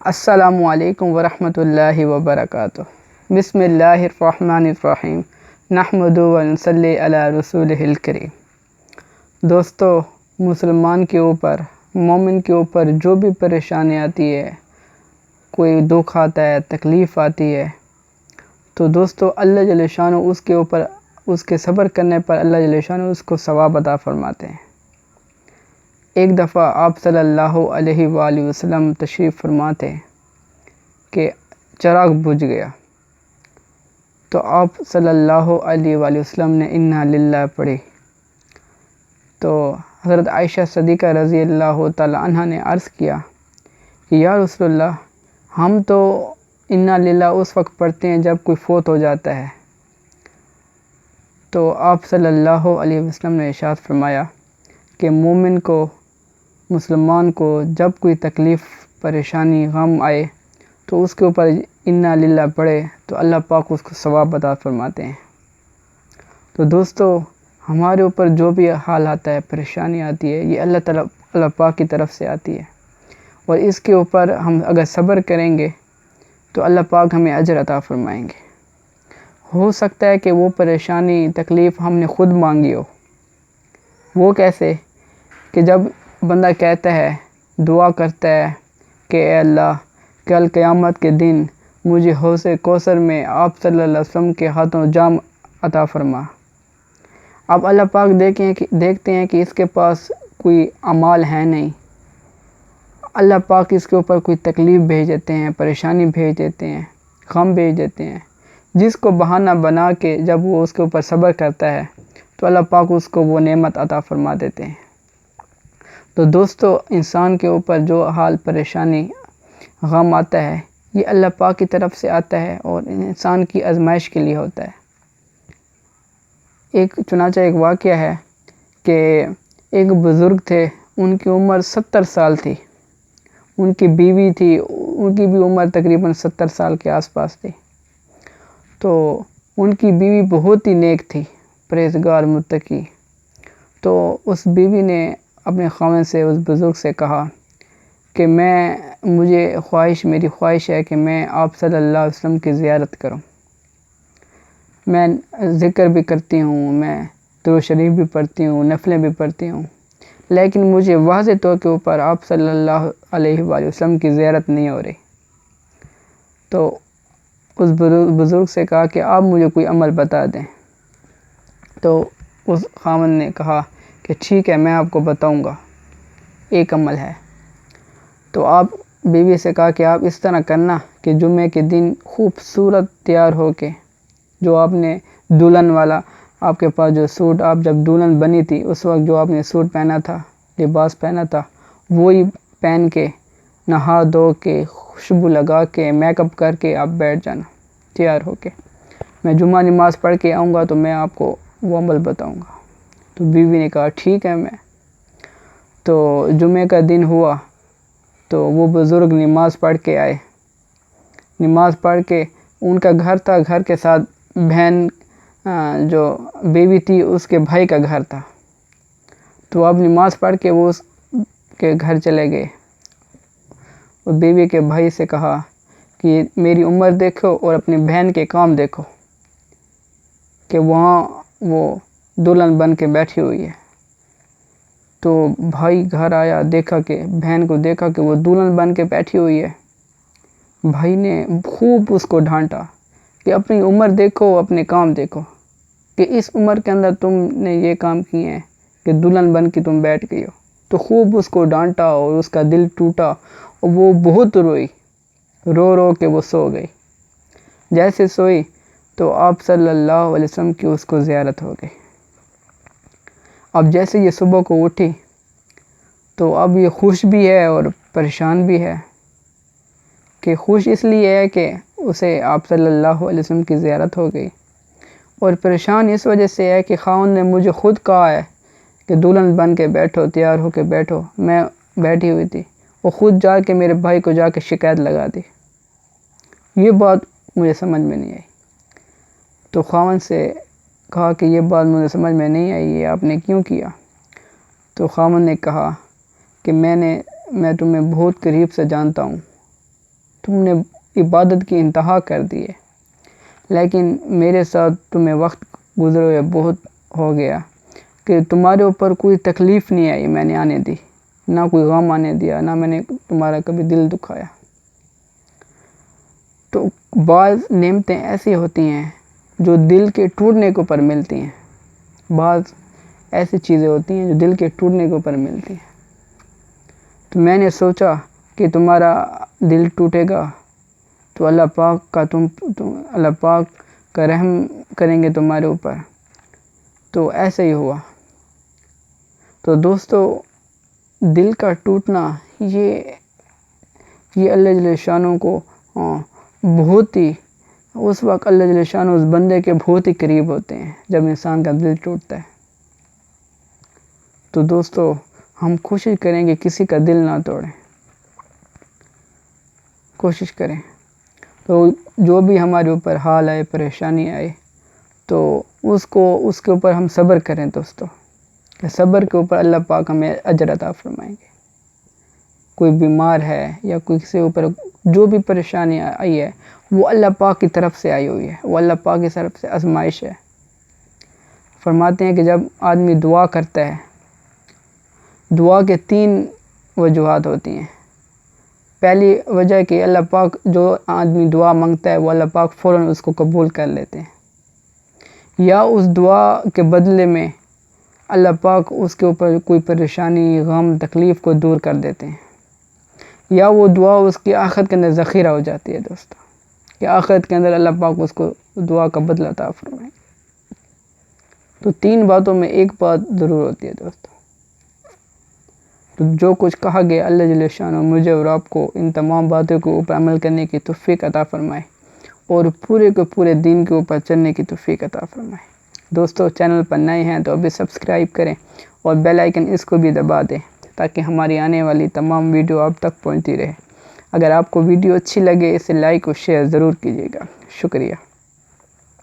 السلام علیکم ورحمۃ اللہ وبرکاتہ۔ بسم اللہ الرحمن الرحیم، نحمد و نصلی علی رسولہ الکریم۔ دوستو، مسلمان کے اوپر، مومن کے اوپر جو بھی پریشانی آتی ہے، کوئی دکھ آتا ہے، تکلیف آتی ہے، تو دوستو اللہ جل شانہ اس کے اوپر، اس کے صبر کرنے پر اللہ جل شانہ اس کو ثواب عطا فرماتے ہیں۔ ایک دفعہ آپ صلی اللہ علیہ وآلہ وسلم تشریف فرما تھے کہ چراغ بجھ گیا، تو آپ صلی اللہ علیہ وآلہ وسلم نے انا للہ پڑھی، تو حضرت عائشہ صدیقہ رضی اللہ تعالی عنہ نے عرض کیا کہ یا رسول اللہ، ہم تو انا للہ اس وقت پڑھتے ہیں جب کوئی فوت ہو جاتا ہے۔ تو آپ صلی اللہ علیہ وسلم نے ارشاد فرمایا کہ مومن کو، مسلمان کو جب کوئی تکلیف، پریشانی، غم آئے تو اس کے اوپر انا للہ پڑھے تو اللہ پاک اس کو ثواب عطا فرماتے ہیں۔ تو دوستو، ہمارے اوپر جو بھی حال آتا ہے، پریشانی آتی ہے، یہ اللہ پاک کی طرف سے آتی ہے، اور اس کے اوپر ہم اگر صبر کریں گے تو اللہ پاک ہمیں اجر عطا فرمائیں گے۔ ہو سکتا ہے کہ وہ پریشانی، تکلیف ہم نے خود مانگی ہو۔ وہ کیسے؟ کہ جب بندہ کہتا ہے، دعا کرتا ہے کہ اے اللہ، کل قیامت کے دن مجھے حوض کوثر میں آپ صلی اللہ علیہ وسلم کے ہاتھوں جام عطا فرما۔ اب اللہ پاک دیکھتے ہیں کہ اس کے پاس کوئی اعمال ہے نہیں، اللہ پاک اس کے اوپر کوئی تکلیف بھیج دیتے ہیں، پریشانی بھیج دیتے ہیں، غم بھیج دیتے ہیں، جس کو بہانہ بنا کے جب وہ اس کے اوپر صبر کرتا ہے تو اللہ پاک اس کو وہ نعمت عطا فرما دیتے ہیں۔ تو دوستو، انسان کے اوپر جو حال، پریشانی، غم آتا ہے، یہ اللہ پاک کی طرف سے آتا ہے اور انسان کی آزمائش کے لیے ہوتا ہے۔ چنانچہ ایک واقعہ ہے کہ ایک بزرگ تھے، ان کی عمر 70 سال تھی، ان کی بیوی تھی، ان کی بھی عمر تقریباً 70 سال کے آس پاس تھی۔ تو ان کی بیوی بہت ہی نیک تھی، پرہیزگار، متقی۔ تو اس بیوی نے اپنے خاوند سے، اس بزرگ سے کہا کہ میری خواہش ہے کہ میں آپ صلی اللہ علیہ وسلم کی زیارت کروں۔ میں ذکر بھی کرتی ہوں، میں درود شریف بھی پڑھتی ہوں، نفلیں بھی پڑھتی ہوں، لیکن مجھے واضح طور کے اوپر آپ صلی اللہ علیہ وآلہ وسلم کی زیارت نہیں ہو رہی۔ تو اس بزرگ سے کہا کہ آپ مجھے کوئی عمل بتا دیں۔ تو اس خاوند نے کہا کہ ٹھیک ہے، میں آپ کو بتاؤں گا، ایک عمل ہے۔ تو آپ بیوی سے کہا کہ آپ اس طرح کرنا کہ جمعے کے دن خوبصورت تیار ہو کے، جو آپ نے دلہن والا، آپ کے پاس جو سوٹ، آپ جب دلہن بنی تھی اس وقت جو آپ نے سوٹ پہنا تھا، لباس پہنا تھا، وہی پہن کے، نہا دھو کے، خوشبو لگا کے، میک اپ کر کے آپ بیٹھ جانا تیار ہو کے۔ میں جمعہ نماز پڑھ کے آؤں گا تو میں آپ کو وہ عمل بتاؤں گا۔ تو بیوی نے کہا ٹھیک ہے۔ تو جمعے کا دن ہوا تو وہ بزرگ نماز پڑھ کے آئے۔ نماز پڑھ کے، ان کا گھر تھا، گھر کے ساتھ بہن جو بیوی تھی اس کے بھائی کا گھر تھا۔ تو اب نماز پڑھ کے وہ اس کے گھر چلے گئے۔ وہ بیوی کے بھائی سے کہا کہ میری عمر دیکھو اور اپنی بہن کے کام دیکھو کہ وہاں وہ دلہن بن کے بیٹھی ہوئی ہے۔ تو بھائی گھر آیا، دیکھا کہ بہن کو دیکھا کہ وہ دلہن بن کے بیٹھی ہوئی ہے۔ بھائی نے خوب اس کو ڈانٹا کہ اپنی عمر دیکھو، اپنے کام دیکھو، کہ اس عمر کے اندر تم نے یہ کام کیے ہیں کہ دلہن بن کے تم بیٹھ گئی ہو۔ تو خوب اس کو ڈانٹا اور اس کا دل ٹوٹا اور وہ بہت روئی، رو رو کے وہ سو گئی۔ جیسے سوئی تو آپ صلی اللہ علیہ وسلم کی اس کو زیارت ہو گئی۔ اب جیسے یہ صبح کو اٹھی تو اب یہ خوش بھی ہے اور پریشان بھی ہے، کہ خوش اس لیے ہے کہ اسے آپ صلی اللہ علیہ وسلم کی زیارت ہو گئی، اور پریشان اس وجہ سے ہے کہ خاوند نے مجھے خود کہا ہے کہ دلہن بن کے بیٹھو، تیار ہو کے بیٹھو، میں بیٹھی ہوئی تھی، وہ خود جا کے میرے بھائی کو جا کے شکایت لگا دی۔ یہ بات مجھے سمجھ میں نہیں آئی۔ تو خاوند سے کہا کہ یہ بات مجھے سمجھ میں نہیں آئی، یہ آپ نے کیوں کیا؟ تو خاوند نے کہا کہ میں تمہیں بہت قریب سے جانتا ہوں، تم نے عبادت کی انتہا کر دی ہے، لیکن میرے ساتھ تمہیں وقت گزرے ہوئے بہت ہو گیا کہ تمہارے اوپر کوئی تکلیف نہیں آئی میں نے آنے دی، نہ کوئی غم آنے دیا، نہ میں نے تمہارا کبھی دل دکھایا۔ تو بعض نعمتیں ایسی ہوتی ہیں جو دل کے ٹوٹنے کے اوپر ملتی ہیں، بعض ایسی چیزیں ہوتی ہیں جو دل کے ٹوٹنے کے اوپر ملتی ہیں۔ تو میں نے سوچا کہ تمہارا دل ٹوٹے گا تو اللہ پاک کا رحم کریں گے تمہارے اوپر، تو ایسا ہی ہوا۔ تو دوستو، دل کا ٹوٹنا یہ اللہ جل شانہ کو بہت ہی، اس وقت اللہ جل شانہ اس بندے کے بہت ہی قریب ہوتے ہیں جب انسان کا دل ٹوٹتا ہے۔ تو دوستو، ہم کوشش کریں کہ کسی کا دل نہ توڑیں، کوشش کریں۔ تو جو بھی ہمارے اوپر حال آئے، پریشانی آئے، تو اس کے اوپر ہم صبر کریں دوستو، کہ صبر کے اوپر اللہ پاک ہمیں اجر عطا فرمائیں گے۔ کوئی بیمار ہے یا کوئی کسی اوپر جو بھی پریشانی آئی ہے، وہ اللہ پاک کی طرف سے آئی ہوئی ہے، وہ اللہ پاک کی طرف سے آزمائش ہے۔ فرماتے ہیں کہ جب آدمی دعا کرتا ہے، دعا کے 3 وجوہات ہوتی ہیں۔ پہلی وجہ کہ اللہ پاک جو آدمی دعا مانگتا ہے وہ اللہ پاک فوراً اس کو قبول کر لیتے ہیں، یا اس دعا کے بدلے میں اللہ پاک اس کے اوپر کوئی پریشانی، غم، تکلیف کو دور کر دیتے ہیں، یا وہ دعا اس کی آخرت کے اندر ذخیرہ ہو جاتی ہے دوستو، کہ آخرت کے اندر اللہ پاک اس کو دعا کا بدلہ عطا فرمائے۔ تو 3 باتوں میں ایک بات ضرور ہوتی ہے دوستو۔ تو جو کچھ کہا گیا، اللہ جل شانہ مجھے اور آپ کو ان تمام باتوں کے اوپر عمل کرنے کی توفیق عطا فرمائے، اور پورے کے پورے دین کے اوپر چلنے کی توفیق عطا فرمائے۔ دوستو، چینل پر نئے ہیں تو ابھی سبسکرائب کریں اور بیل آئیکن اس کو بھی دبا دیں، تاکہ ہماری آنے والی تمام ویڈیو آپ تک پہنچتی رہے۔ اگر آپ کو ویڈیو اچھی لگے، اسے لائک اور شیئر ضرور کیجیے گا۔ شکریہ۔